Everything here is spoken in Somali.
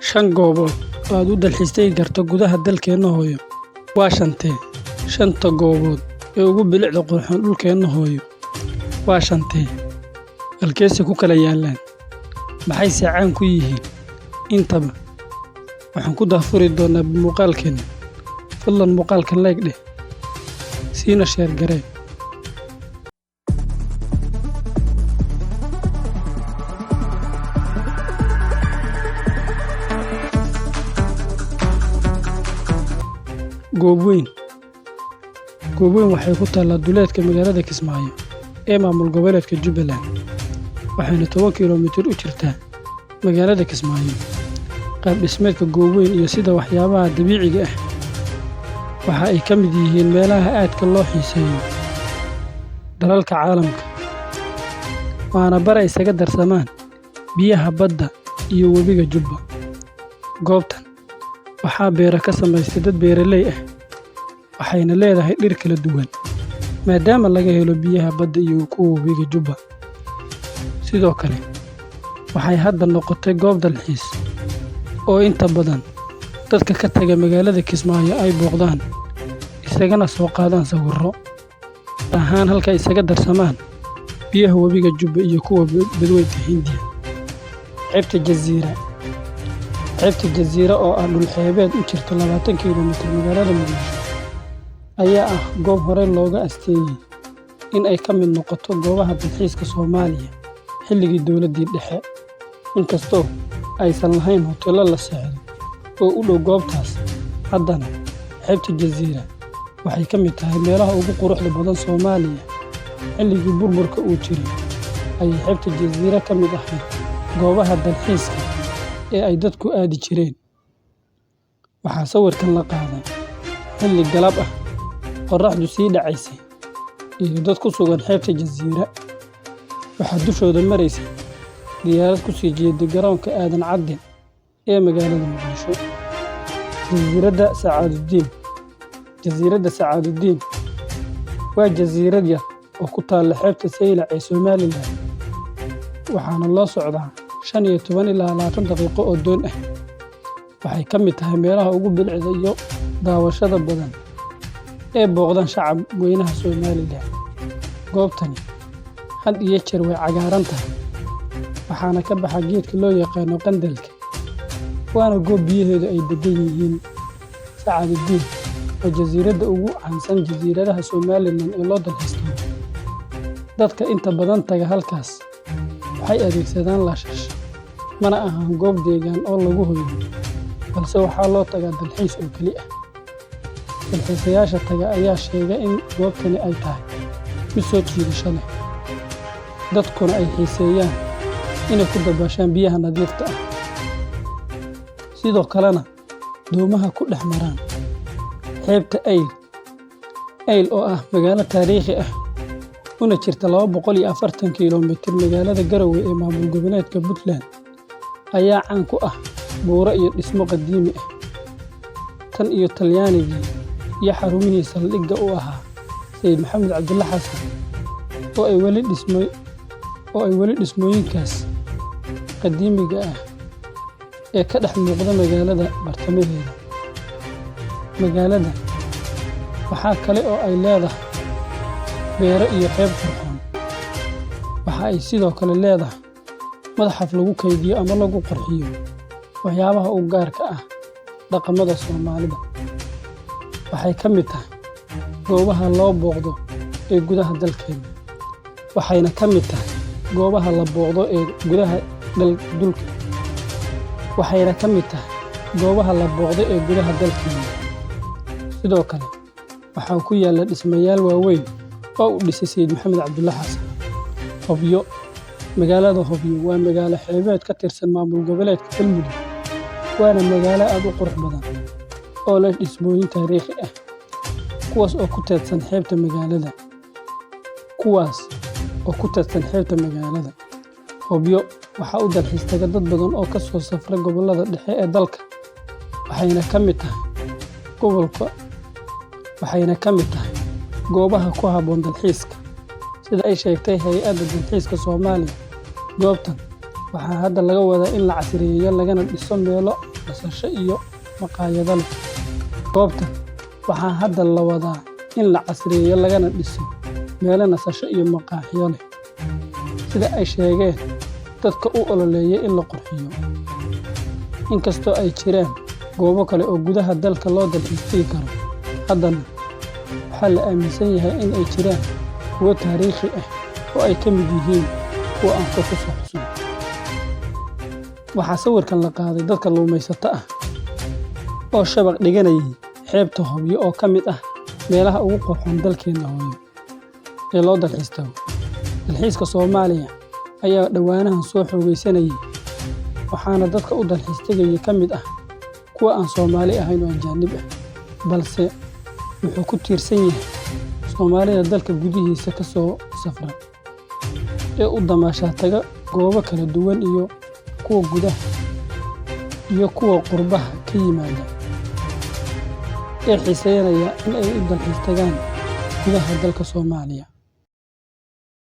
Shan goobood oo aad u dalxiistay karto gudaha dalkeena hooyo waa shantee. Shanta goobood ee ugu bilicda qurxoon dhulkeena hooyo waa shantee. Halkeese ku kala yaalaan, maxayse caan ku yihiin intaba. Waxaan ku daafuri doonaa muuqaalkeena. Fadlan muuqaalkan like dheh, siina share garee. Goob weyn waxay ku taallaa duleedka magaalada Kismaayo ee maamul goboleedka Jubbaland, waxayna 10 kiiloomitir u jirtaa magaalada Kismaayo. Qaab dhismeedka goob weyn iyo sida waxyaabaha dabiiciga ah waxa ay ka mid yihiin meelaha aadka loo xiiseeyo dalalka caalamka, waana bar ay isaga darsamaan biyaha badda iyo webiga Jubba. Goobtan waxaa beera ka samaystay dad beeraley ah, waxayna leedahay dhir kala duwan maadaama laga helo biyaha badda iyo kuwa webiga Jubba. Sidoo kale waxay hadda noqotay goob dalxiis oo inta badan dadka ka taga magaalada Kismaayo ay booqdaan, isagana soo qaadaan sawirro ahaan halka isaga darsamaan biyaha webiga Jubba iyo kuwa badweynta Hindiya. Xeebta Jasiira oo ah dhul xeebeed u jirta 20 kiiloomitir magaalada Muqdisho ayaa ah goob hore looga asteeyay in ay ka mid noqoto goobaha dalxiiska Soomaaliya xilligii dowladdii dhexe. Inkastoo aysan lahayn hoteello la seexdo oo u dhow goobtaas, haddana xeebta Jasiira waxay ka mid tahay meelaha ugu quruxda badan Soomaaliya. Xilligii burburka uu jiray ayay xeebta Jasiira ka mid ahayd goobaha dalxiiska ee ay dadku aadi jireen. Waxaa sawirkan la qaaday xilli galab ah, qorraxdu sii dhacaysay, iyo dad ku sugan xeebta Jasiira. Waxaa dushooda maraysay diyaarad ku sii jeeday garoonka Aadan Cadde ee magaalada Muqdisho. Jasiiradda Sacaadudiin waa jasiirad yar oo ku taalla xeebta Saylac ee Somaliland, waxaana loo socdaa 15 ilaa 20 daqiiqo oo doon ah. Waxay ka mid tahay meelaha ugu bilicda iyo daawashada badan ee booqdaan shacab weynaha Somaliland. Goobtani had iyo jeer way cagaaran tahay, waxaana ka baxa geedka loo yaqaan qandalka, waana goob biyaheedu ay degan yihiin. Sacaadudiin waa jasiiradda ugu caansan jasiiradaha Somaliland ee loo dalxiisto. Dadka inta badan taga halkaas waxay adeegsadaan laashash, mana ahan goob deegaan oo lagu hoydo, balse waxaa loo tagaa dalxiis oo keli ah. Dalxiisayaasha taga ayaa sheegay in goobtani ay tahay mid soo jiidasho leh, dadkuna ay xiiseeyaan inay ku dabaashaan biyaha nadiifta ah, sidoo kalena doomaha ku dhex maraan xeebta Eyl oo ah magaalo taariikhi ah una jirta 240 kiiloomitir magaalada Garowe ee maamul goboleedka Puntland, ayaa caan ku ah buuro iyo dhismo qadiimi ah. Tan iyo Talyaanigii iyo xarumihii saldhigga u ahaa Sayid Maxamed Cabdulla Xasan oo ay weli dhismooyinkaas qadiimiga ah ee ka dhex muuqda magaalada bartamaheeda. Magaalada waxaa kale oo ay leedahay beero iyo xeeb qurxoon. Waxa ay sidoo kale leedahay madxaf lagu kaydiyo ama lagu qurxiyo waxyaabaha u gaarka ah dhaqamada Soomaalida. Waxay ka mid tahay goobaha loo booqdo ee gudaha dalkeena, waxayna ka mid tahay goobaha la booqdo ee gudaha dalkeena. Sidoo kale waxaa ku yaalla dhismayaal waaweyn oo u dhisay Sayid Maxamed Cabdulla Xasan. Magaalada Hobyo waa magaalo xeebeed ka tirsan maamul goboleedka Galmudug, waana magaalo aad u qurux badan oo leh dhismooyin taariikhi ah kuwaas oo ku teedsan xeebta magaalada. Hobyo waxaa u dalxiis taga dad badan oo ka soo safra gobollada dhexe ee dalka, waxayna ka mid tahay goobaha ku habboon dalxiiska sida ay sheegtay Hay'adda Dalxiiska Soomaaliya. Goobtan waxaa hadda laga wadaa in la casriyeeyo lagana dhiso meelo nasasho iyo maqaayado leh. Goobta waxaa hadda la wadaa in la casriyeeyo lagana dhiso meelo nasasho iyo maqaaxiyo leh, sida ay sheegeen dadka u ololeeya in la qurxiyo. Inkastoo ay jiraan goobo kale oo gudaha dalka loo dalxiis tagi karo, haddana waxaa la aaminsan yahay in ay jiraan kuwo taariikhi ah oo ay ka mid yihiin kuwa aan kor ku soo xusno. Waxaa sawirkan la qaaday dad kalluumaysato ah oo shabaq dhiganayay xeebta Hobyo oo ka mid ah meelaha ugu qurxoon dalkeena hooyo ee loo dalxiis tago. Dalxiiska Soomaaliya ayaa dhowaanahan soo xoogaysanayay, waxaana dadka u dalxiis tagaya ka mid ah kuwa aan Soomaali ahayn oo ajaanib ah, balse wuxuu ku tiirsan yahay Soomaalida dalka gudihiisa ka soo safra ee u damaashaa taga goobo kala duwan iyo kuwa gudaha iyo kuwa qurbaha ka yimaada ee xiiseynaya in ay u dalxiis tagaan gudaha dalka Soomaaliya.